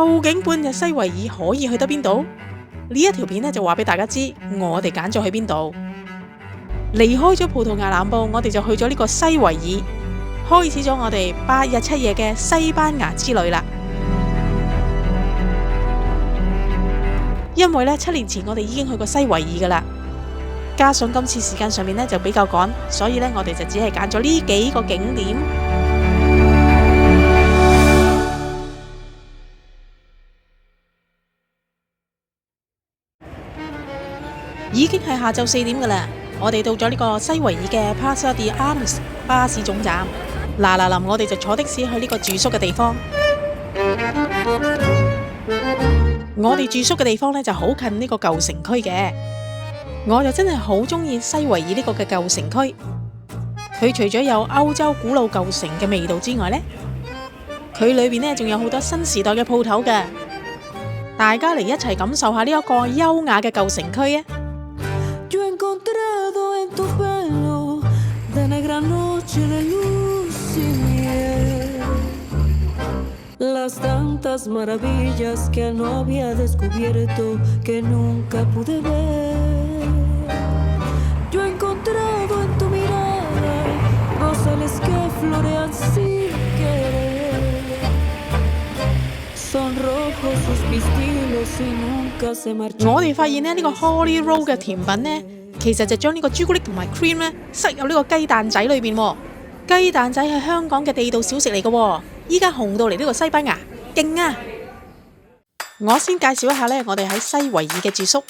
究竟半日西維爾可以去得邊度？呢一條片呢就話俾大家知，我哋揀咗去邊度。離開咗葡萄牙南部，我哋就去咗呢個西維爾，開始咗我哋8日7夜嘅西班牙之旅啦。因為呢7年前我哋已經去過西維爾噶啦，加上今次時間上面呢就比較趕，所以呢我哋就只係揀咗呢幾個景點。已經係下晝4點噶啦，我哋到咗呢個西維爾嘅 Plaza de Armas 巴士總站。嗱，我哋就坐的士去呢個住宿嘅地方。我哋住宿嘅地方呢就好近呢個舊城區嘅，我就真係好中意西維爾呢個嘅舊城區。佢除咗有歐洲古老舊城嘅味道之外呢，佢裏邊呢仲有好多新時代嘅鋪頭嘅，大家嚟一齊感受下呢一個優雅嘅舊城區啊！我哋發現呢個 Holy Roll 嘅甜品呢，其實就將呢個朱古力同埋 cream 呢塞入呢個雞蛋仔裏邊。雞蛋仔係香港嘅地道小食嚟嘅，依家紅到嚟呢個西班牙，勁啊！我先介紹一下呢，我哋喺西維爾嘅住宿。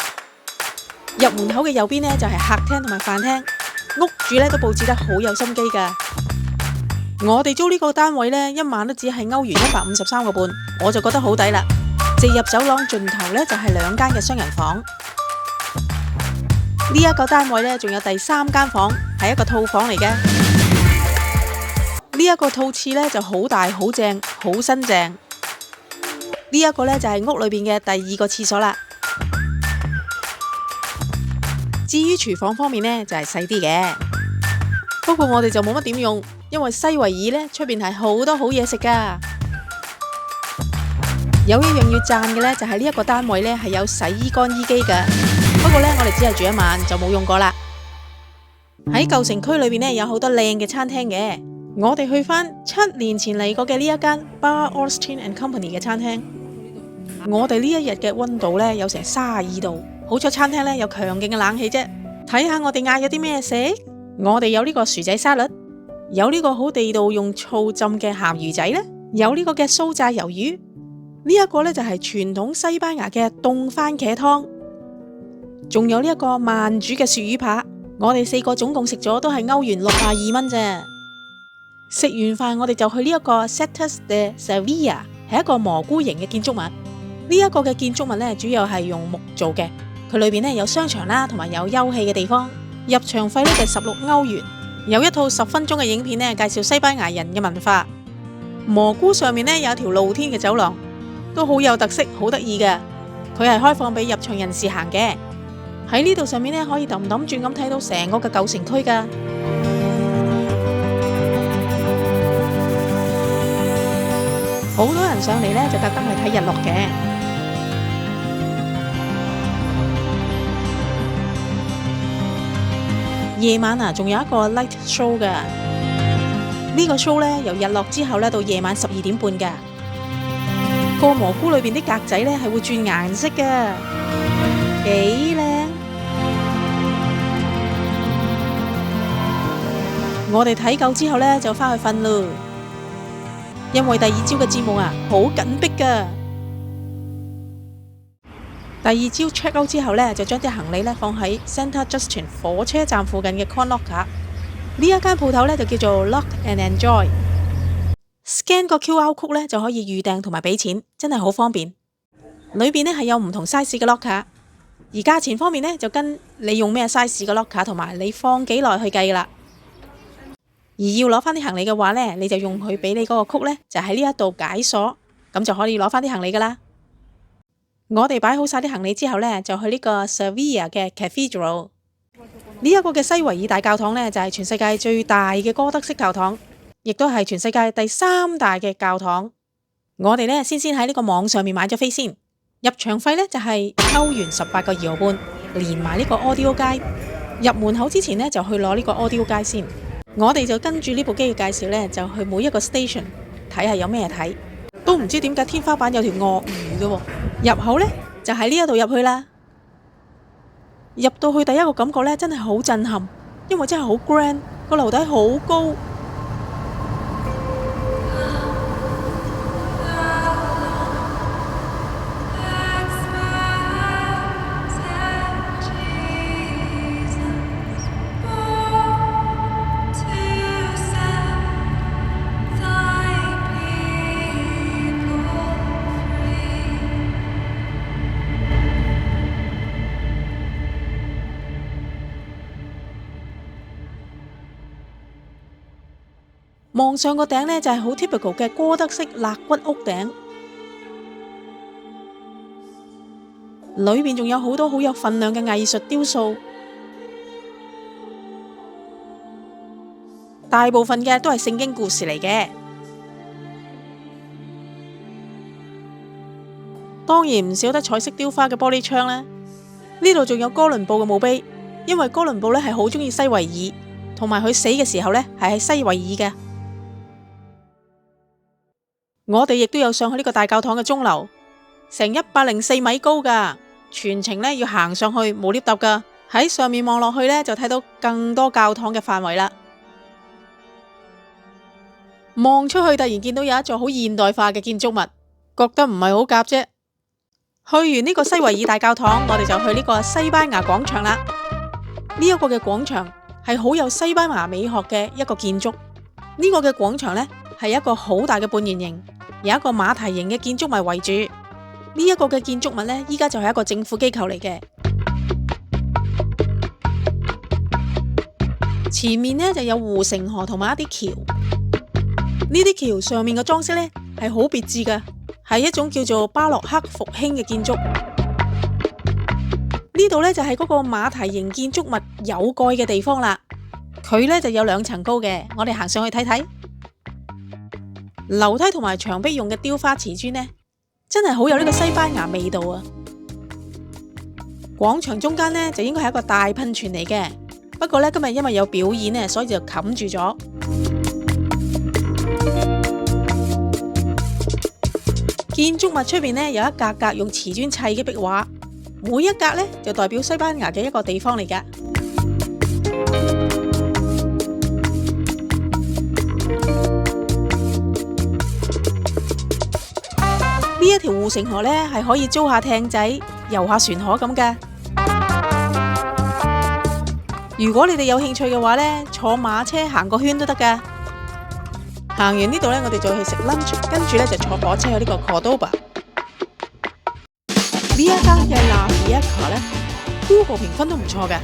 入門口嘅右邊呢，就係客廳同埋飯廳，屋主呢都佈置得好有心機噶。我哋租呢個單位呢，一晚都只係歐元153個半，我就覺得好抵啦。直入走廊盡頭呢，就係2間嘅雙人房。呢一個單位呢，仲有第3間房，係一個套房嚟嘅。呢一個套廁呢，就好大好正，好新淨。呢一個呢，就係屋裏邊嘅第2個廁所啦。至於廚房方面呢，就係細啲嘅，不過我哋就冇乜點用，因為西維爾呢出邊係好多好嘢食噶。有一樣要讚嘅呢，就係呢一個單位呢係有洗衣乾衣機嘅，不過呢，我哋只係住一晚就冇用過啦。喺舊城區裏邊呢，有好多靚嘅餐廳嘅，我哋去返7年前嚟過嘅呢一間 Bar Austin and Company 嘅餐廳。我哋呢一日嘅溫度呢，有成32度，好彩餐廳呢有強勁嘅冷氣啫。睇下我哋嗌咗啲咩食，我哋有呢個薯仔沙律，有呢個好地道用醋浸嘅鹹魚仔呢，有呢個嘅酥炸魷魚，呢一個呢就係傳統西班牙嘅凍番茄湯，仲有呢一個慢煮嘅鱈魚扒。我哋4個總共食咗都係歐元62蚊啫。食完飯我哋就去呢一個 Setas de Sevilla， 係一個蘑菇型嘅建築物。呢一個嘅建築物呢，主要係用木做嘅，佢裏邊呢有商場啦，同埋有休憩嘅地方。入場費呢就16歐元，有一套10分鐘嘅影片呢，介紹西班牙人嘅文化。蘑菇上面呢有一條露天嘅走廊，都好有特色，好得意嘅。佢係開放俾入場人士行嘅。喺呢度上面呢，可以氹氹轉咁睇到成個嘅舊城區噶。好多人上嚟呢，就特登去睇日落嘅。夜晚啊，仲有一個 light show 噶。呢個 show 呢，由日落之後呢到夜晚12點半噶。個蘑菇裏邊啲格仔呢係會轉顏色噶，幾靚。我哋睇夠之後呢，就返去瞓咯，因為第2朝嘅節目啊好緊迫噶。第2朝 check out 之後呢，就將啲行李呢放喺 Santa Justin 火車站附近嘅 Coin Locker。呢一間鋪頭呢，就叫做 Lock and Enjoy。Scan 個 QR code 呢，就可以預訂同埋俾錢，真係好方便。裏邊呢係有唔同 size 嘅 locker，而價錢方面呢，就跟你用咩 size 嘅 locker 同埋你放幾耐去計啦。而要攞翻啲行李嘅話呢，你就用佢俾你嗰個 code呢，就喺呢一度解鎖，咁就可以攞翻啲行李噶啦。我哋擺好晒啲行李之後呢，就去呢個 Sevilla 嘅 Cathedral。呢一個嘅西維爾大教堂呢，就係全世界最大嘅哥德式教堂，亦都係全世界第3大嘅教堂。我哋呢先喺呢個網上面買咗飛先，入場費呢就係歐元18個2毫半，連埋呢個 audio guide。入門口之前呢，就去攞呢個 audio guide先。我哋就跟住呢部機嘅介紹呢，就去每一個 station 睇下有咩睇。都唔知點解天花板有條鱷魚嘅喎。入口呢，就喺呢一度入去啦。入到去第一個感覺呢，真係好震撼，因為真係好 grand，個樓底好高。望上個頂呢，就係好 typical 嘅哥德式肋骨屋頂，裏面仲有好多好有份量嘅藝術雕塑，大部分嘅都係聖經故事嚟嘅。當然唔少得彩色雕花嘅玻璃窗啦。呢度仲有哥倫布嘅墓碑，因為哥倫布呢係好中意西維爾，同埋佢死嘅時候呢係喺西維爾嘅。我哋亦都有上去呢個大教堂嘅鐘樓，成104米高噶，全程呢要行上去，冇 lift 搭噶。喺上面望落去呢，就睇到更多教堂嘅範圍啦。望出去突然見到有一座好現代化嘅建築物，覺得唔係好夾啫。去完呢個西維爾大教堂，我哋就去呢個西班牙廣場啦。呢一個嘅廣場係好有西班牙美學嘅一個建築。呢個嘅廣場呢，係一個好大嘅半圓形，有一個馬蹄形嘅建築物圍住。呢一個嘅建築物呢，依家就係一個政府機構嚟嘅。前面呢，就有護城河同埋一啲橋。呢啲橋上面嘅裝飾呢，係好別致嘅，係一種叫做巴洛克復興嘅建築。呢度呢，就係嗰個馬蹄形建築物有蓋嘅地方啦。佢呢，就有2層高嘅，我哋行上去睇睇。樓梯同埋牆壁用嘅雕花瓷磚呢，真係好有呢個西班牙味道啊！廣場中間呢，就應該係一個大噴泉嚟嘅，不過呢，今日因為有表演呢，所以就冚住咗。建築物出邊呢，有一格格用瓷磚砌嘅壁畫，每一格呢，就代表西班牙嘅一個地方嚟㗎。呢一條護城河呢，係可以租下艇仔、遊下船河咁㗎。如果你哋有興趣嘅話呢，坐馬車行個圈都得㗎。行完呢度呢，我哋就去食 lunch， 跟住呢就坐火車去呢個 Cordoba。呢一間嘅 La Fiesta 呢 ，Google 評分都唔錯㗎。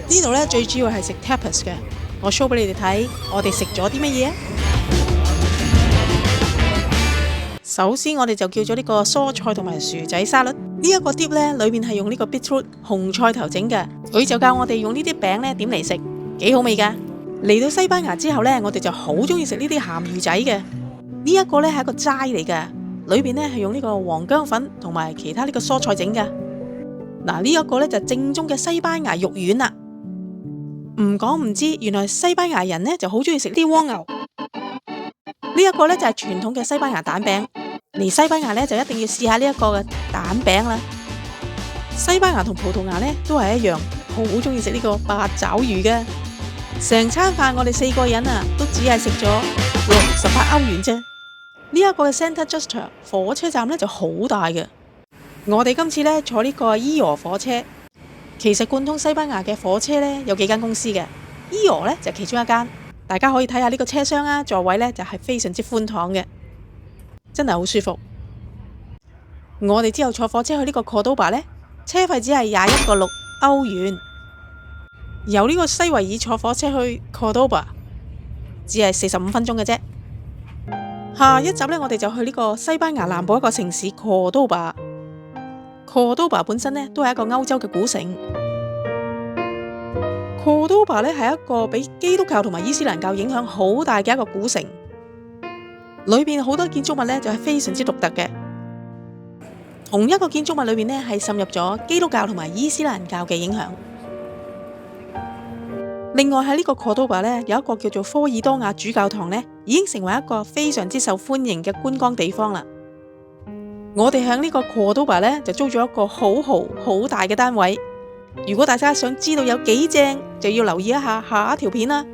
呢度呢，最主要係食 tapas 嘅，我 show 俾你哋睇，我哋食咗啲乜嘢啊？首先我哋就叫咗呢個蔬菜同埋薯仔沙律。呢一個 dip 呢，裏面係用呢個 beetroot 紅菜頭整嘅，佢就教我哋用呢啲餅呢點嚟食，幾好味㗎。嚟到西班牙之後呢，我哋就好中意食呢啲鹹魚仔嘅。呢一個呢係一個齋嚟嘅，裏邊呢係用呢個黃薑粉同埋其他呢個蔬菜整嘅。嗱，呢一個呢就正宗嘅西班牙肉丸啦。唔講唔知，原來西班牙人呢就好中意食啲蝸牛。呢一個呢就係傳統嘅西班牙蛋餅。嚟西班牙呢，就一定要試下呢一個嘅蛋餅啦。西班牙同葡萄牙呢都係一樣，好中意食呢個八爪魚嘅。成餐飯我哋4個人啊，都只係食咗68歐元啫。呢一個嘅 Santa Justa 火車站呢就好大嘅。我哋今次呢坐呢個 EO 火車，其實貫通西班牙嘅火車呢有幾間公司嘅，EO 呢就其中一間。大家可以睇下呢個車廂啊，座位呢就係非常之寬敞嘅。真係好舒服。我哋之後坐火車去呢個 Cordoba 呢，車費只係21個6歐元。由呢個西維爾坐火車去 Cordoba， 只係45分鐘嘅啫。下一集呢，我哋就去呢個西班牙南部一個城市 Cordoba。Cordoba 本身呢都係一個歐洲嘅古城。Cordoba 呢係一個俾基督教同埋伊斯蘭教影響好大嘅一個古城。裏邊好多建築物呢就係非常之獨特嘅。同一個建築物裏邊呢係滲入咗基督教同埋伊斯蘭教嘅影響。另外喺呢個科多巴呢，有一個叫做科爾多亞主教堂呢，已經成為一個非常之受歡迎嘅觀光地方啦。我哋喺呢個科多巴呢，就租咗一個好豪好大嘅單位。如果大家想知道有幾正，就要留意一下下一條片啦。